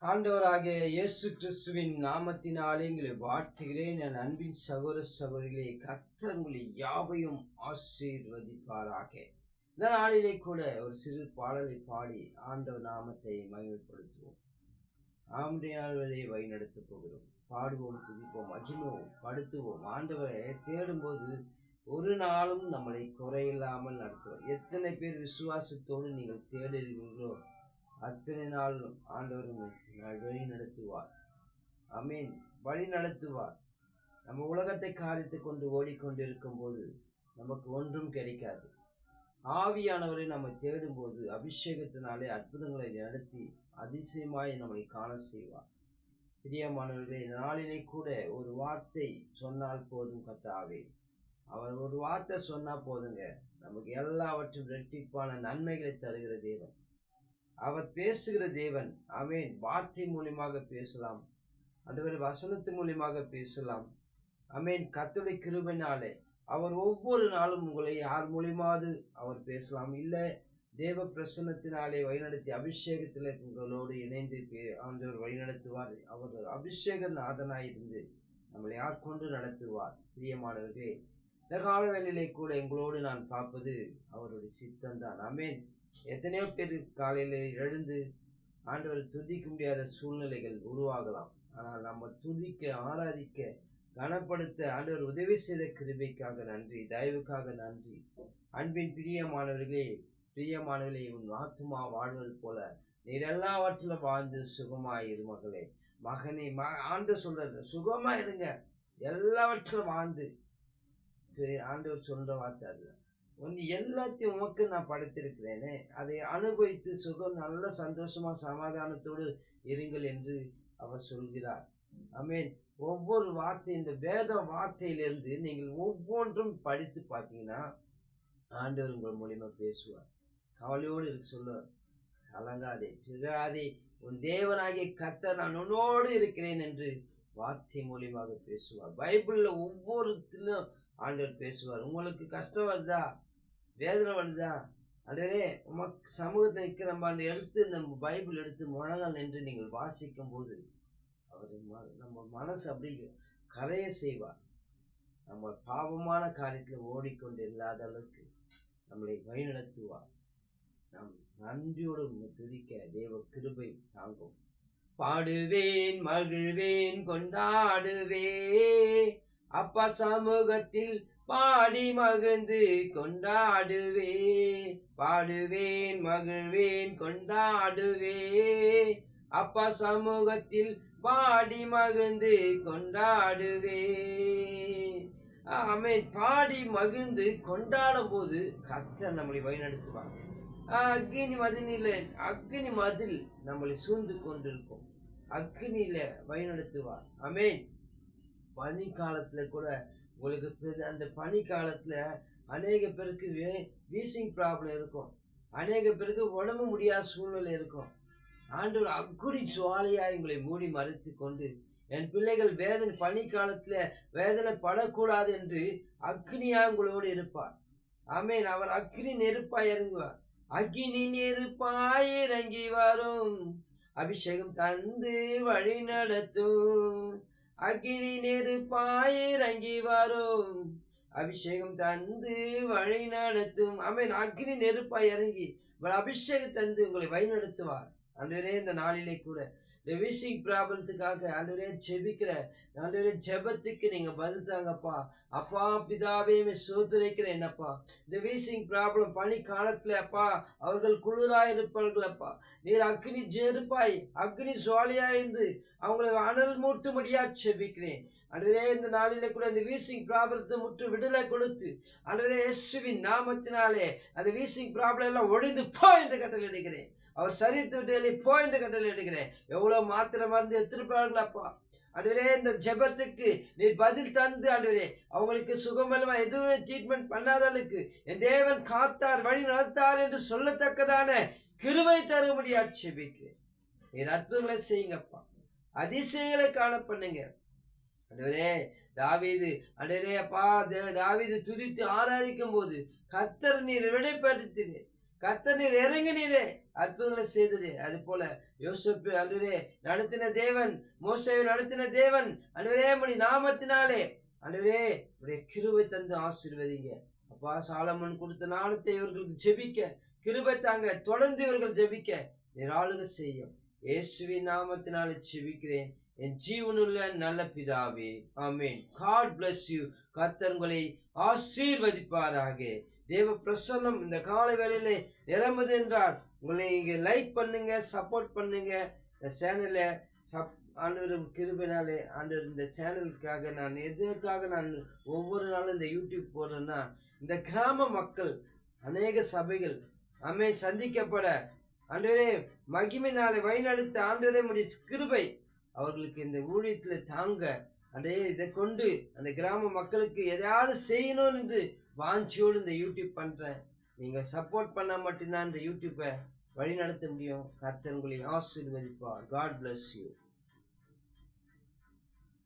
ஆண்டவராகிய இயேசு கிறிஸ்துவின் நாமத்தினாலே உங்களை வாழ்த்துகிறேன். என் அன்பின் சகோதர சகோதரிகளே, கர்த்தர் உங்களை யாவையும் ஆசீர்வதிப்பாராக. இந்த நாளிலே கூட ஒரு சிறு பாடலை பாடி ஆண்டவர் நாமத்தை மகிமைப்படுத்துவோம். ஆம்படியாளர்களை வழிநடத்த போகிறோம். பாடுவோம், துதிப்போம், மகிழ்வோம், படுத்துவோம். ஆண்டவரை தேடும்போது ஒரு நாளும் நம்மளை குறையில்லாமல் நடத்துவோம். எத்தனை பேர் விசுவாசத்தோடு நீங்கள் தேடுகிறீர்களோ அத்தனை நாளும் ஆண்டவர் வழி நடத்துவார். ஆமீன். வழி நடத்துவார். நம்ம உலகத்தை காரியத்தை கொண்டு ஓடிக்கொண்டிருக்கும் போது நமக்கு ஒன்றும் கிடைக்காது. ஆவியானவரை நம்ம தேடும்போது அபிஷேகத்தினாலே அற்புதங்களை நடத்தி அதிசயமாய் நம்மை காண செய்வார். பிரியமானவர்களே, இந்த நாளிலே கூட ஒரு வார்த்தை சொன்னால் போதும். கர்த்தாவே, அவர் ஒரு வார்த்தை சொன்னா போதுங்க, நமக்கு எல்லாவற்றும் இரட்டிப்பான நன்மைகளை தருகிற தேவன். அவர் பேசுகிற தேவன். ஆமேன். வார்த்தை மூலியமாக பேசலாம், ஆண்டவரே வசனத்தின் மூலியமாக பேசலாம். ஆமேன். கர்த்தருடைய கிருபையினாலே அவர் ஒவ்வொரு நாளும் உங்களை யார் மூலியமாவது அவர் பேசலாம். இல்லை தேவ பிரசன்னத்தினாலே வழிநடத்தி அபிஷேகத்தில் உங்களோடு இணைந்து ஆண்டவர் வழிநடத்துவார். அவர் அபிஷேக நாதனாயிருந்து நம்மளை யார் கொண்டு நடத்துவார். பிரியமானவர்களே, இந்த கால வேளையிலே கூட எங்களோடு நான் பார்ப்பது அவருடைய சித்தம்தான். ஆமேன். எத்தனையோ பேர் காலையில் எழுந்து ஆண்டவரை துதிக்க முடியாத சூழ்நிலைகள் உருவாகலாம். ஆனால் நம்ம துதிக்க, ஆராதிக்க, கனப்படுத்த ஆண்டவர் உதவி செய்த கிருபைக்காக நன்றி, தயவுக்காக நன்றி. அன்பின் பிரியமானவர்களே, உன் ஆத்துமா வாழ்வது போல நீர் எல்லாவற்றிலும் வாழ்ந்து சுகமாயிரு மகளே, மகனே. ஆண்டவர் சொல்றது சுகமா இருங்க, எல்லாவற்றிலும் வாழ்ந்து. ஆண்டவர் சொல்ற வார்த்தை அதுதான். எல்லாத்தையும் உமக்கு நான் படைத்திருக்கிறேனே, அதை அனுபவித்து சுகம் நல்ல சந்தோஷமா சமாதானத்தோடு இருங்கள் என்று அவர் சொல்கிறார். ஆமேன். ஒவ்வொரு வார்த்தை, இந்த வேத வார்த்தையிலிருந்து நீங்கள் ஒவ்வொன்றும் படித்து பார்த்தீங்கன்னா ஆண்டவர் உங்கள் மூலியமா பேசுவார். கவலையோடு இருக்கு சொல்லுவார். கலங்காதே, திராதே, உன் தேவனாகிய கர்த்தர் நான் உன்னோடு இருக்கிறேன் என்று வார்த்தை மூலியமாக பேசுவார். பைபிள்ல ஒவ்வொருத்திலும் ஆண்டவர் பேசுவார். உங்களுக்கு கஷ்டம் வருதா, வேதனை வருதா, ஆண்டவரே உமக்கு சமூகத்தில் நிற்கிற நம்ம எடுத்து நம்ம பைபிள் எடுத்து முழங்கால் நின்று நீங்கள் வாசிக்கும் போது அவர் நம்ம மனசு அப்படி கரைய செய்வார். நம்ம பாவமான காரியத்தில் ஓடிக்கொண்டு இல்லாத அளவுக்கு நம்மளை வழிநடத்துவார். நாம் நன்றியோடு துதிக்க தேவ கிருபை தாங்கும். பாடுவேன், மகிழ்வேன், கொண்டாடுவே, அப்பா சமூகத்தில் பாடி மகிழ்ந்து கொண்டாடுவே. பாடுவேன், மகிழ்வேன், கொண்டாடுவே, அப்பா சமூகத்தில் பாடி மகிழ்ந்து கொண்டாடுவே. ஆமென். பாடி மகிழ்ந்து கொண்டாடும் போது கர்த்தர் நம்மளை வழிநடத்துவார். அக்னி மதில் நம்மளை சூழ்ந்து கொண்டிருக்கும். அக்னியில வழிநடத்துவார். ஆமென். பனி காலத்துல கூட உங்களுக்கு அந்த பனி காலத்துல அநேக பேருக்கு வீசிங் ப்ராப்ளம் இருக்கும். அநேக பேருக்கு உடம்பு முடியாத சூழ்நிலை இருக்கும். ஆண்டவர் அக்குடி சுவாலையாய் உங்களை மூடி மறைத்து கொண்டு, என் பிள்ளைகள் பனி காலத்துல வேதனை படக்கூடாது என்று அக்னியா உங்களோடு இருப்பார். ஆமேன். அவர் அக்னி நெருப்பாய் இறங்குவார். அக்னி நெருப்பாய் இறங்கி வரும், அபிஷேகம் தந்து வழி நடத்தும். அக்னி நெருப்பாய் இறங்கி வரும், அபிஷேகம் தந்து வழி நடத்தும். ஆமென். அக்னி நெருப்பாய் இறங்கி அபிஷேகம் தந்து உங்களை வழி நடத்துவார். ஆண்டவரே, இந்த நாளிலே கூட இந்த வீசிங் ப்ராப்ளத்துக்காக ஆண்டவரே ஜெபிக்கிற ஆண்டவரே ஜெபத்துக்கு நீங்க பதில் தாங்கப்பா. அப்பா பிதாவே சோதரிக்கிறேன் அப்பா. இந்த வீசிங் ப்ராப்ளம் பனி காலத்துல அப்பா அவர்கள் குளிராய் இருப்பார்கள் அப்பா. நீர் அக்னி ஜெருப்பாய் அக்னி சுவாலியாயிருந்து அவங்களை அனல் மூட்டும்படியா ஜெபிக்கிறேன். ஆண்டவரே, இந்த நாளிலே கூட இந்த வீசிங் ப்ராப்ளத்தை முற்று விடுதலை கொடுத்து ஆண்டவரே இயேசுவின் நாமத்தினாலே அந்த வீசிங் ப்ராப்ளம் எல்லாம் ஒழிந்து போ என்று கட்டளை இடுகிறேன். அவர் சரித்து விட்டு போ என்று கட்டளை இடுகிறேன். எவ்வளவு மாத்திரம் மருந்து எடுத்திருப்பார்களாப்பா. ஆண்டவரே, இந்த ஜெபத்துக்கு நீர் பதில் தந்து ஆண்டவரே அவங்களுக்கு சுகமெல்லாம் எதுவுமே ட்ரீட்மெண்ட் பண்ணாதவர்களுக்கு என் தேவன் காத்தார், வழி நடத்தார் என்று சொல்லத்தக்கதான கிருபை தரும்படியா ஜெபிக்கிறேன். நீர் அற்புதங்களை செய்யுங்கப்பா, அதிசயங்களை காண பண்ணுங்க. ஆண்டவரே, தாவீது ஆண்டவரே அப்பா தாவீது துதித்து ஆராதிக்கும் போது கர்த்தர் நீர் விடைப்படுத்தினீர். கர்த்தர் நீர் இறங்கினீரே, அற்புதங்களை செய்தது. அது போல யோசேப்பு ஆண்டவரே நடத்தின தேவன், மோசேவை நடத்தின தேவன் ஆண்டவரே உம்முடைய நாமத்தினாலே ஆண்டவரே உடைய கிருபை தந்து ஆசீர்வதிங்க அப்பா. சாலமன் கொடுத்த ஞானத்தை இவர்களுக்கு ஜெபிக்க கிருபை தாங்க, தொடர்ந்து இவர்கள் ஜெபிக்க நீர் ஆளுகை செய்யும். இயேசுவின் நாமத்தினாலே ஜெபிக்கிறேன் என் ஜீவனுள்ள நல்ல பிதாவே, ஆமென். God bless you. கர்த்தர் உங்களை ஆசீர்வதிப்பாராக. தேவ பிரசன்னம் இந்த காலை வேளையிலே நிரம்புது என்றால் உங்களை இங்கே லைக் பண்ணுங்க, சப்போர்ட் பண்ணுங்க. இந்த சேனலை ஆண்டவர் கிருபையினாலே ஆண்டவர் இந்த சேனலுக்காக நான் எதற்காக நான் ஒவ்வொரு நாளும் இந்த யூடியூப் போடுறேன்னா, இந்த கிராம மக்கள் அநேக சபைகள் ஆமென் சந்திக்கப்பட ஆண்டவரே மகிமையினாலே வழிநடத்த ஆண்டவரே உம்முடைய கிருபை அவர்களுக்கு இந்த ஊழியத்தில் தாங்க. அடே இதை கொண்டு அந்த கிராம மக்களுக்கு எதையாவது செய்யணும் என்று வாஞ்சியோடு இந்த யூடியூப் பண்ணுறேன். நீங்கள் சப்போர்ட் பண்ணால் மட்டும்தான் இந்த யூடியூப்பை வழி நடத்த முடியும். கர்த்தர் உங்களை ஆசீர்வதிப்பார். God bless you.